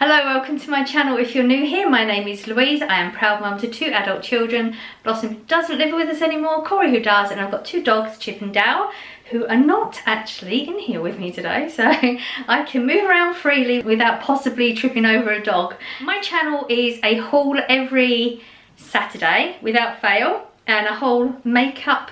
Hello, welcome to my channel. If you're new here, my name is Louise. I am proud mum to 2 adult children. Blossom doesn't live with us anymore, Corey who does, and I've got 2 dogs, Chip and Dal, who are not actually in here with me today, so I can move around freely without possibly tripping over a dog. My channel is a haul every Saturday without fail, and a whole makeup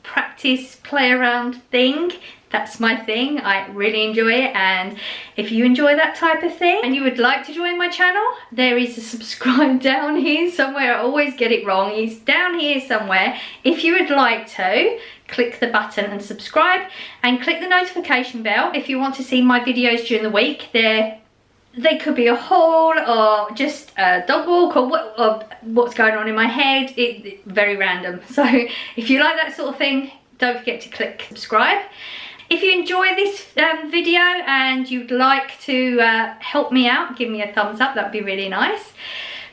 practice play around thing. That's my thing. I really enjoy it, and if you enjoy that type of thing and you would like to join my channel, there is a subscribe down here somewhere. I always get it wrong. It's down here somewhere. If you would like to, click the button and subscribe, and click the notification bell if you want to see my videos during the week. They could be a haul or just a dog walk or what's going on in my head. It's very random. So if you like that sort of thing, don't forget to click subscribe. If you enjoy this video and you'd like to help me out, give me a thumbs up, that would be really nice.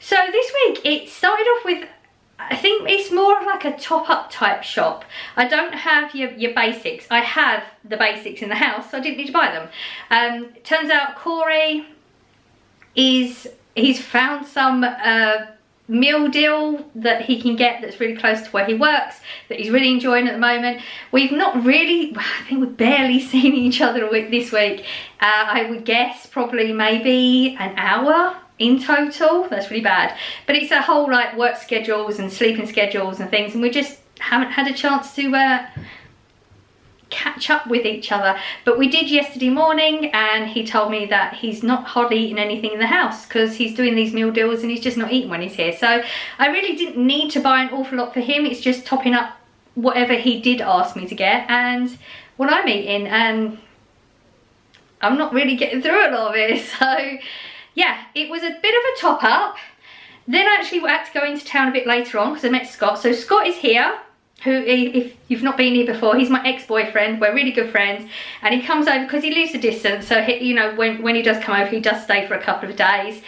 So this week it started off with, I think it's more of like a top-up type shop. I don't have your basics. I have the basics in the house, so I didn't need to buy them. Turns out Corey he's found some meal deal that he can get that's really close to where he works, that he's really enjoying at the moment. We've not really, I think we've barely seen each other this week. I would guess probably maybe an hour in total. That's really bad, but it's a whole like work schedules and sleeping schedules and things, and we just haven't had a chance to catch up with each other. But we did yesterday morning, and he told me that he's not hardly eating anything in the house because he's doing these meal deals and he's just not eating when he's here. So I really didn't need to buy an awful lot for him. It's just topping up whatever he did ask me to get and what I'm eating, and I'm not really getting through a lot of it. So yeah, it was a bit of a top up. Then actually we had to go into town a bit later on because I met Scott. So Scott is here, who, if you've not been here before, he's my ex-boyfriend. We're really good friends, and he comes over because he lives a distance, so he, you know, when he does come over, he does stay for a couple of days.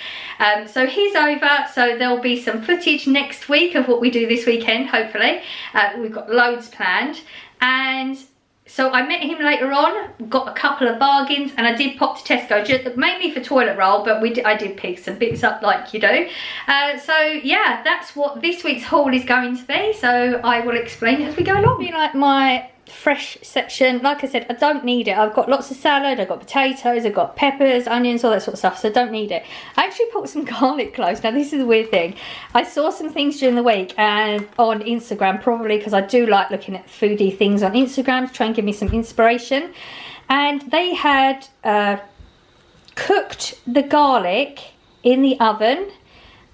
So he's over, so there'll be some footage next week of what we do this weekend, hopefully. We've got loads planned, and so I met him later on, got a couple of bargains, and I did pop to Tesco, just mainly for toilet roll, but I did pick some bits up like you do. So yeah, that's what this week's haul is going to be, so I will explain it as we go along. Be like my fresh section, like I said, I don't need it. I've got lots of salad, I've got potatoes, I've got peppers, onions, all that sort of stuff, so I don't need it. I actually bought some garlic cloves. Now this is a weird thing. I saw some things during the week and on Instagram, probably because I do like looking at foodie things on Instagram to try and give me some inspiration, and they had cooked the garlic in the oven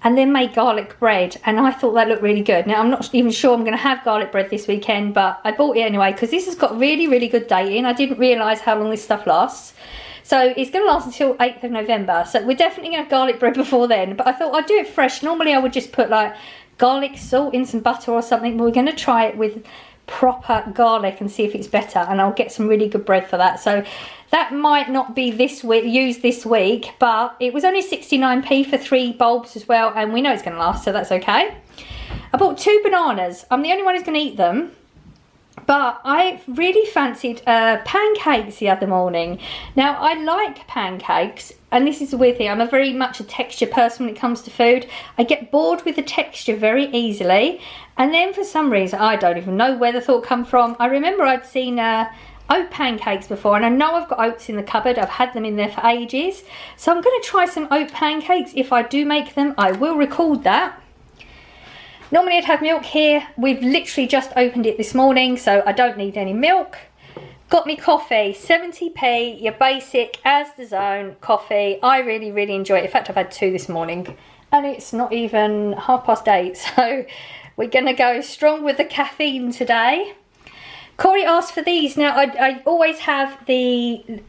and then made garlic bread, and I thought that looked really good. Now I'm not even sure I'm going to have garlic bread this weekend, but I bought it anyway because this has got really good dating. I didn't realise how long this stuff lasts, so it's going to last until 8th of November, so we're definitely going to have garlic bread before then, but I thought I'd do it fresh. Normally I would just put like garlic salt in some butter or something, but we're going to try it with proper garlic and see if it's better, and I'll get some really good bread for that. So that might not be this week, used this week, but it was only 69p for 3 bulbs as well, and we know it's going to last, so that's okay. I bought 2 bananas. I'm the only one who's going to eat them, but I really fancied pancakes the other morning. Now I like pancakes, and this is the weird thing, I'm very much a texture person when it comes to food. I get bored with the texture very easily, and then for some reason, I don't even know where the thought come from, I remember I'd seen oat pancakes before, and I know I've got oats in the cupboard. I've had them in there for ages, so I'm going to try some oat pancakes. If I do make them, I will record that. Normally I'd have milk here. We've literally just opened it this morning, so I don't need any milk. Got me coffee, 70p, your basic Asdahaul coffee. I really enjoy it. In fact, I've had 2 this morning, and it's not even 8:30, so we're going to go strong with the caffeine today. Corey asked for these. Now I always have the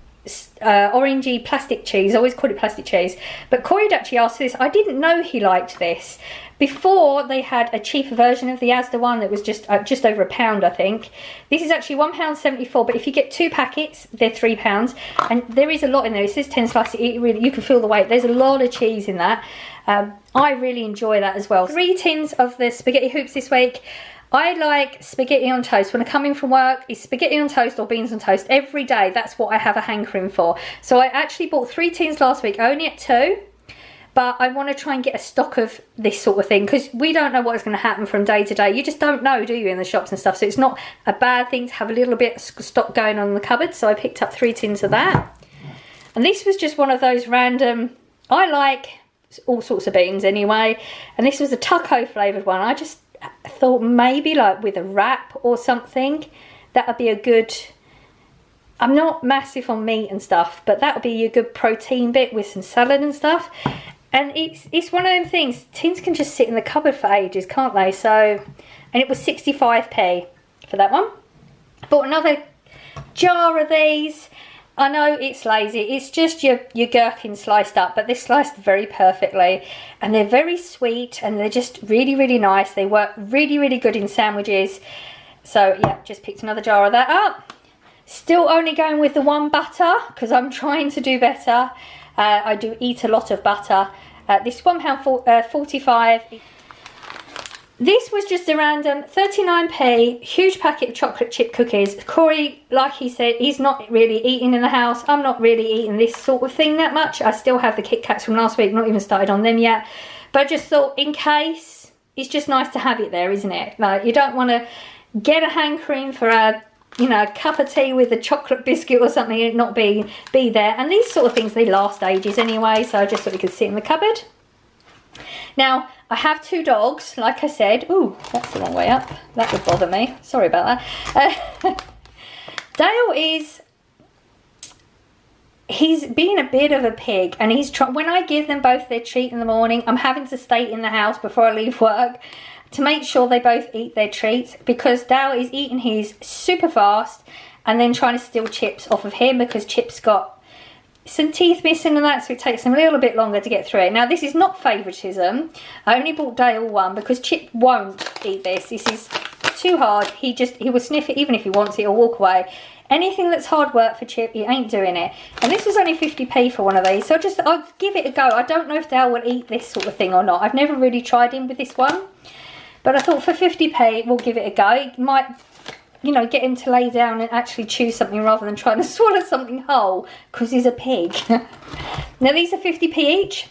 orangey plastic cheese. I always call it plastic cheese, but Corey had actually asked for this. I didn't know he liked this. Before they had a cheaper version of the Asda one that was just over £1, I think. This is actually £1.74, but if you get 2 packets, they're £3, and there is a lot in there. It says 10 slices. Really, you can feel the weight. There's a lot of cheese in that. I really enjoy that as well. 3 tins of the spaghetti hoops this week. I like spaghetti on toast. When I come in from work, it's spaghetti on toast or beans on toast every day. That's what I have a hankering for. So I actually bought 3 tins last week. I only ate 2. But I want to try and get a stock of this sort of thing, because we don't know what's going to happen from day to day. You just don't know, do you, in the shops and stuff. So it's not a bad thing to have a little bit of stock going on in the cupboard. So I picked up 3 tins of that. And this was just one of those random, I like all sorts of beans anyway. And this was a taco flavoured one. I just thought maybe like with a wrap or something, that would be a good... I'm not massive on meat and stuff, but that would be a good protein bit with some salad and stuff. And it's one of them things, tins can just sit in the cupboard for ages, can't they? So, and it was 65p for that one. Bought another jar of these. I know it's lazy, it's just your gherkin sliced up, but they're sliced very perfectly. And they're very sweet, and they're just really, really nice. They work really, really good in sandwiches. So yeah, just picked another jar of that up. Still only going with the 1 butter, because I'm trying to do better. I do eat a lot of butter. This £1.45. This was just a random 39p, huge packet of chocolate chip cookies. Corey, like he said, he's not really eating in the house. I'm not really eating this sort of thing that much. I still have the Kit Kats from last week, not even started on them yet. But I just thought, in case, it's just nice to have it there, isn't it? Like, you don't want to get a hankering for a, you know, a cup of tea with a chocolate biscuit or something and it not be there. And these sort of things, they last ages anyway, so I just thought it could sit in the cupboard. Now, I have 2 dogs, like I said. Ooh, that's the wrong way up. That would bother me. Sorry about that. Dale is... he's being a bit of a pig, and he's trying... when I give them both their treat in the morning, I'm having to stay in the house before I leave work to make sure they both eat their treats, because Dale is eating his super fast and then trying to steal Chips off of him, because Chips got some teeth missing and that, so it takes him a little bit longer to get through it. Now, this is not favouritism. I only bought Dale one because Chip won't eat this. This is too hard. He will sniff it even if he wants it or walk away. Anything that's hard work for Chip, he ain't doing it. And this was only 50p for one of these, so I'll give it a go. I don't know if Dale will eat this sort of thing or not. I've never really tried him with this one. But I thought for 50p, we'll give it a go. It might, you know, get him to lay down and actually chew something rather than trying to swallow something whole, because he's a pig. Now, these are 50p each.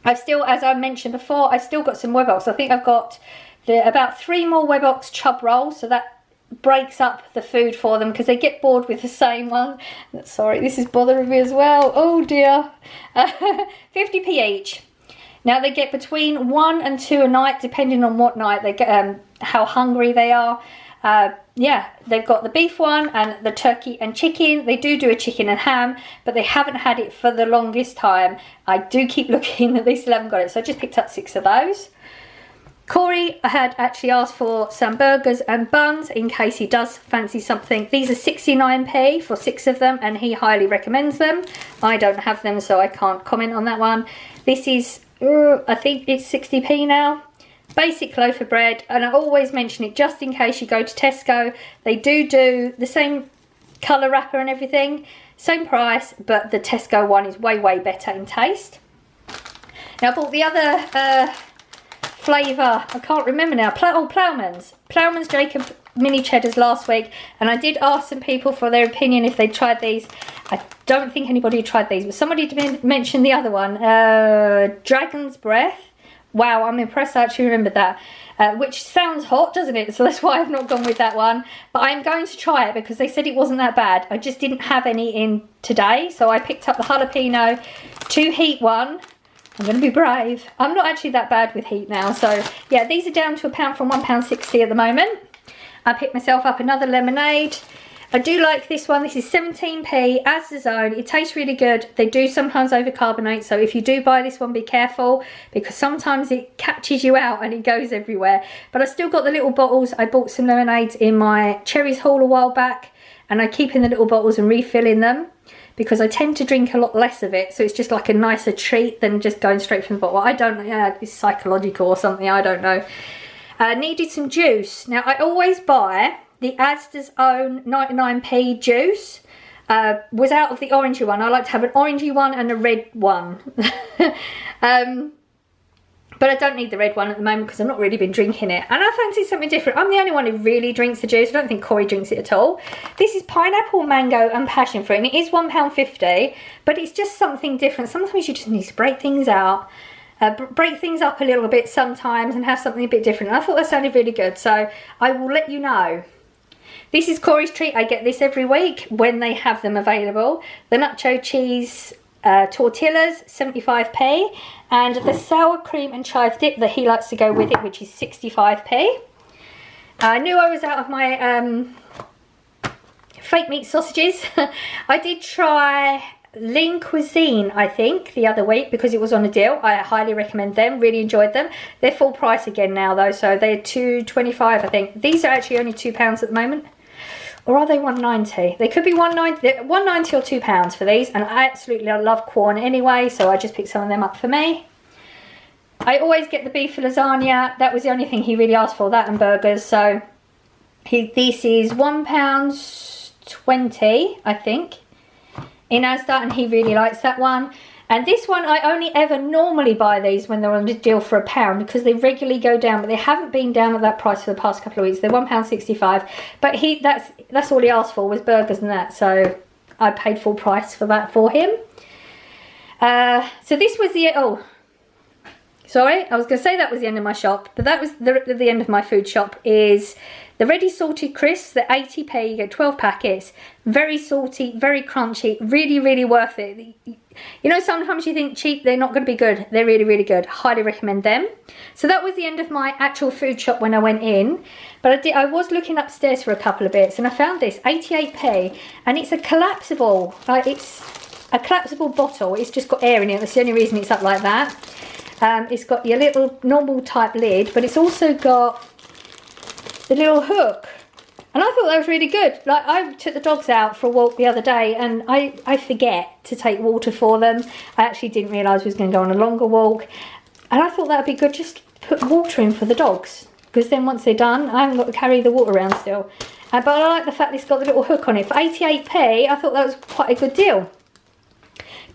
I've still, as I mentioned before, I've still got some Webox. I think I've got about 3 more Webox chub rolls, so that breaks up the food for them, because they get bored with the same one. Sorry, this is bothering me as well. Oh dear. 50p each. Now, they get between 1 and 2 a night, depending on what night they get, how hungry they are. Yeah, they've got the beef one and the turkey and chicken. They do a chicken and ham, but they haven't had it for the longest time. I do keep looking that they still haven't got it, so I just picked up 6 of those. Corey, I had actually asked for some burgers and buns in case he does fancy something. These are 69p for 6 of them, and he highly recommends them. I don't have them, so I can't comment on that one. This is, I think it's 60p now. Basic loaf of bread, and I always mention it just in case you go to Tesco. They do the same colour wrapper and everything, same price, but the Tesco one is way better in taste. Now, I bought the other flavour, I can't remember now, Ploughman's Jacob mini cheddars last week, and I did ask some people for their opinion if they'd tried these. I don't think anybody tried these, but somebody mentioned the other one, Dragon's Breath. Wow, I'm impressed I actually remembered that. Which sounds hot, doesn't it? So that's why I've not gone with that one. But I'm going to try it because they said it wasn't that bad. I just didn't have any in today. So I picked up the jalapeno to heat one. I'm going to be brave. I'm not actually that bad with heat now. So yeah, these are down to £1 from £1.60 at the moment. I picked myself up another lemonade. I do like this one. This is 17p, Asda's own. It tastes really good. They do sometimes overcarbonate, so if you do buy this one, be careful, because sometimes it catches you out and it goes everywhere. But I still got the little bottles. I bought some lemonades in my Cherries haul a while back, and I keep in the little bottles and refilling them, because I tend to drink a lot less of it, so it's just like a nicer treat than just going straight from the bottle. I don't know, it's psychological or something, I don't know. Needed some juice. Now, I always buy the Asda's own 99p juice. Was out of the orangey one. I like to have an orangey one and a red one. But I don't need the red one at the moment because I've not really been drinking it. And I fancy something different. I'm the only one who really drinks the juice. I don't think Corey drinks it at all. This is pineapple, mango and passion fruit. And it is £1.50. But it's just something different. Sometimes you just need to break things out. Break things up a little bit sometimes and have something a bit different. And I thought that sounded really good. So I will let you know. This is Corey's treat. I get this every week when they have them available. The nacho cheese tortillas, 75p, and the sour cream and chive dip that he likes to go with it, which is 65p. I knew I was out of my fake meat sausages. I did try Lean Cuisine, I think, the other week because it was on a deal. I highly recommend them, really enjoyed them. They're full price again now though, so they're $2.25 I think. These are actually only £2 at the moment. Or are they $1.90? They could be $1.90 or £2 for these. And I absolutely love corn anyway, so I just picked some of them up for me. I always get the beef lasagna. That was the only thing he really asked for, that and burgers. So this is £1.20, I think, in Asda, and he really likes that one. And this one, I only ever normally buy these when they're on a deal for £1 because they regularly go down, but they haven't been down at that price for the past couple of weeks. They're £1.65, but that's all he asked for was burgers and that, so I paid full price for that for him. So this was the, oh, sorry, I was going to say that was the end of my shop, but that was the end of my food shop. Is the ready salted crisps, the 80p, you get 12 packets, very salty, very crunchy, really, really worth it. You know, sometimes you think cheap, they're not going to be good. They're really, really good. Highly recommend them. So that was the end of my actual food shop when I went in. But I was looking upstairs for a couple of bits and I found this, 88p, and it's a collapsible. It's a collapsible bottle. It's just got air in it. That's the only reason it's up like that. It's got your little normal type lid, but it's also got the little hook. And I thought that was really good. Like, I took the dogs out for a walk the other day and I forget to take water for them. I actually didn't realise we was going to go on a longer walk. And I thought that would be good, just put water in for the dogs. Because then once they're done, I haven't got to carry the water around still. But I like the fact it's got the little hook on it. For 88p, I thought that was quite a good deal.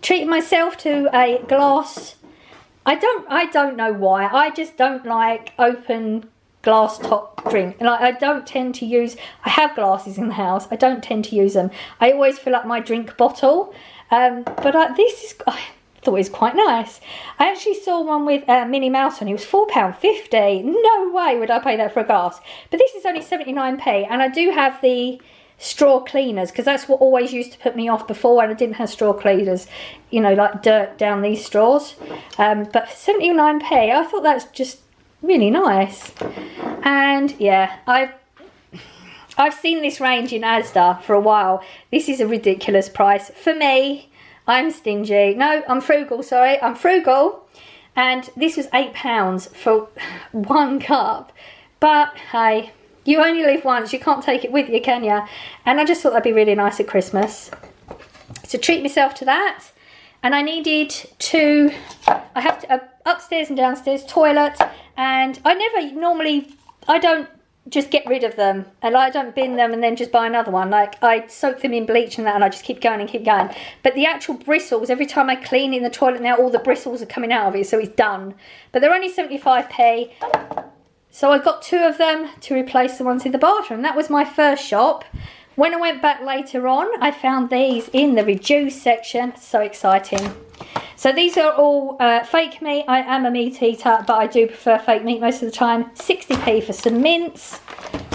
Treated myself to a glass. I don't know why. I just don't like open glass top drink, and I don't tend to use, I have glasses in the house, I don't tend to use them. I always fill up my drink bottle, but this is, I thought it was quite nice. I actually saw one with Minnie Mouse on it. It was £4.50. No way would I pay that for a glass, but this is only 79p, and I do have the straw cleaners because that's what always used to put me off before, and I didn't have straw cleaners, you know, like dirt down these straws. But for 79p, I thought that's just really nice. And yeah, I've seen this range in Asda for a while. This is a ridiculous price for me. I'm stingy. No, I'm frugal, sorry, I'm frugal. And this was £8 for one cup. But hey, you only live once, you can't take it with you, can you? And I just thought that'd be really nice at Christmas. So treat myself to that. And I needed to, I have to, upstairs and downstairs toilet, and I don't just get rid of them, and I don't bin them and then just buy another one. Like, I soak them in bleach and that, and I just keep going and keep going. But the actual bristles, every time I clean in the toilet now, all the bristles are coming out of it, so it's done. But they're only 75p, so I got 2 of them to replace the ones in the bathroom. That was my first shop. When I went back later on, I found these in the reduced section. So exciting. So these are all fake meat. I am a meat eater, but I do prefer fake meat most of the time. 60p for some mince.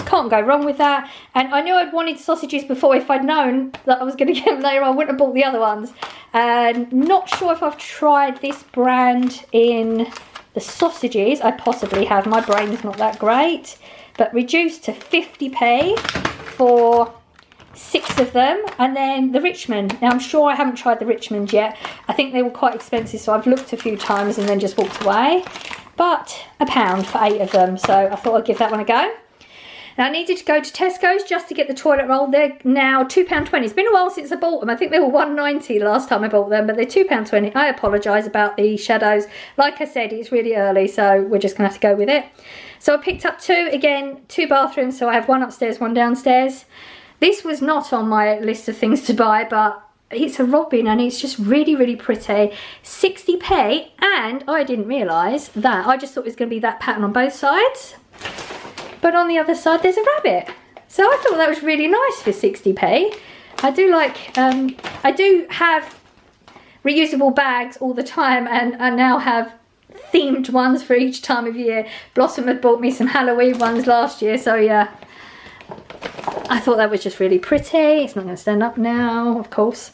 Can't go wrong with that. And I knew I'd wanted sausages before. If I'd known that I was going to get them later, I wouldn't have bought the other ones. And not sure if I've tried this brand in the sausages. I possibly have. My brain's not that great. But reduced to 50p for 6 of them. And then the Richmond. Now I'm sure I haven't tried the Richmond yet. I think they were quite expensive, so I've looked a few times and then just walked away. But £1 for 8 of them, so I thought I'd give that one a go. Now I needed to go to Tesco's just to get the toilet roll. They're now £2.20. It's been a while since I bought them. I think they were £1.90 last time I bought them, but they're £2.20. I apologise about the shadows. Like I said, it's really early, so we're just going to have to go with it. So I picked up 2, again, 2 bathrooms, so I have one upstairs, one downstairs. This was not on my list of things to buy, but it's a robin and it's just really, really pretty. 60p, and I didn't realise that. I just thought it was going to be that pattern on both sides. But on the other side there's a rabbit. So I thought that was really nice for 60p. I do like, I do have reusable bags all the time, and I now have themed ones for each time of year. Blossom had bought me some Halloween ones last year, so yeah. I thought that was just really pretty. It's not going to stand up now, of course.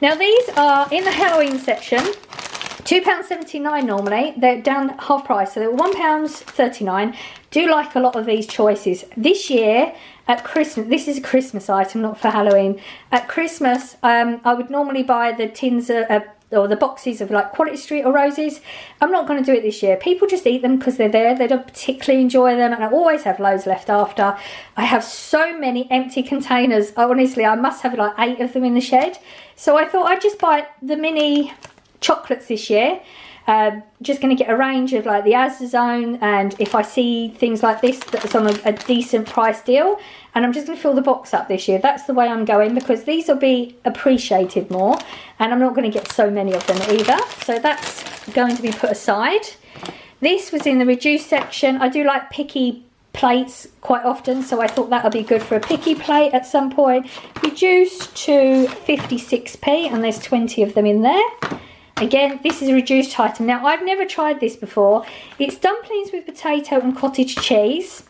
Now these are in the Halloween section. £2.79 normally. They're down half price, so they were £1.39. Do like a lot of these choices. This year at Christmas, this is a Christmas item, not for Halloween. At Christmas, I would normally buy the tins or the boxes of like Quality Street or Roses. I'm not going to do it this year. People just eat them because they're there. They don't particularly enjoy them, and I always have loads left after. I have so many empty containers. Honestly, I must have like 8 of them in the shed. So I thought I'd just buy the mini chocolates this year. Just going to get a range of like the Asda Zone, and if I see things like this that's on a decent price deal, and I'm just going to fill the box up this year. That's the way I'm going, because these will be appreciated more, and I'm not going to get so many of them either. So that's going to be put aside. This was in the reduced section. I do like picky plates quite often, so I thought that would be good for a picky plate at some point. Reduced to 56p, and there's 20 of them in there. Again, this is a reduced item. Now, I've never tried this before. It's dumplings with potato and cottage cheese.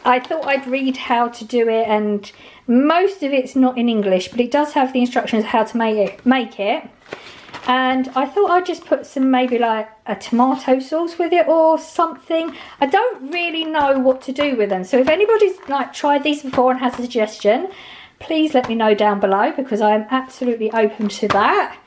I thought I'd read how to do it, and most of it's not in English, but it does have the instructions how to make it. And I thought I'd just put some, maybe like a tomato sauce with it or something. I don't really know what to do with them. So if anybody's like tried these before and has a suggestion, please let me know down below, because I am absolutely open to that.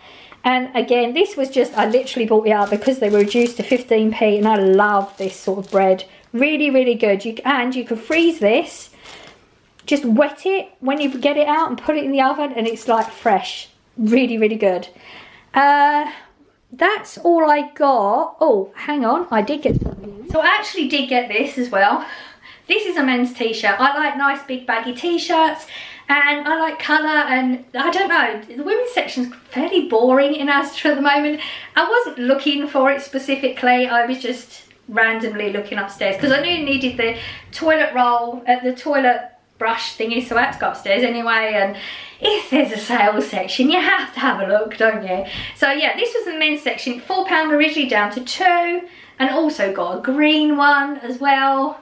And again, this was just, I literally bought it up because they were reduced to 15p, and I love this sort of bread. Really, really good. And you can freeze this, just wet it when you get it out and put it in the oven, and it's like fresh. Really, really good. That's all I got. Oh, hang on, I did get something. So I actually did get this as well. This is a men's t-shirt. I like nice big baggy t-shirts, and I like colour, and I don't know, the women's section's fairly boring in Asda at the moment. I wasn't looking for it specifically, I was just randomly looking upstairs because I knew you needed the toilet roll, the toilet brush thingy, so I had to go upstairs anyway. And if there's a sales section, you have to have a look, don't you? So yeah, this was the men's section. £4 originally, down to £2, and also got a green one as well.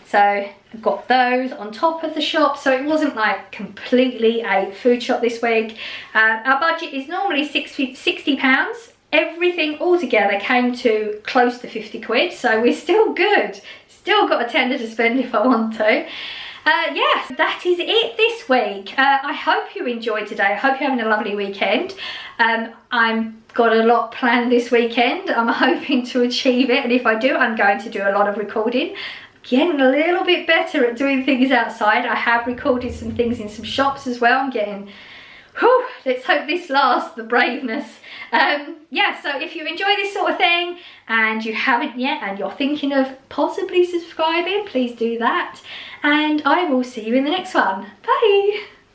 So I've got those on top of the shop, so it wasn't like completely a food shop this week. Our budget is normally £60. Everything altogether came to close to 50 quid, so we're still good. Still got a tenner to spend if I want to. Yes, that is it this week. I hope you enjoyed today. I hope you're having a lovely weekend. I've got a lot planned this weekend. I'm hoping to achieve it, and if I do, I'm going to do a lot of recording. Getting a little bit better at doing things outside. I have recorded some things in some shops as well. I'm getting, whew, let's hope this lasts, the braveness. Yeah, so if you enjoy this sort of thing and you haven't yet and you're thinking of possibly subscribing, please do that. And I will see you in the next one. Bye!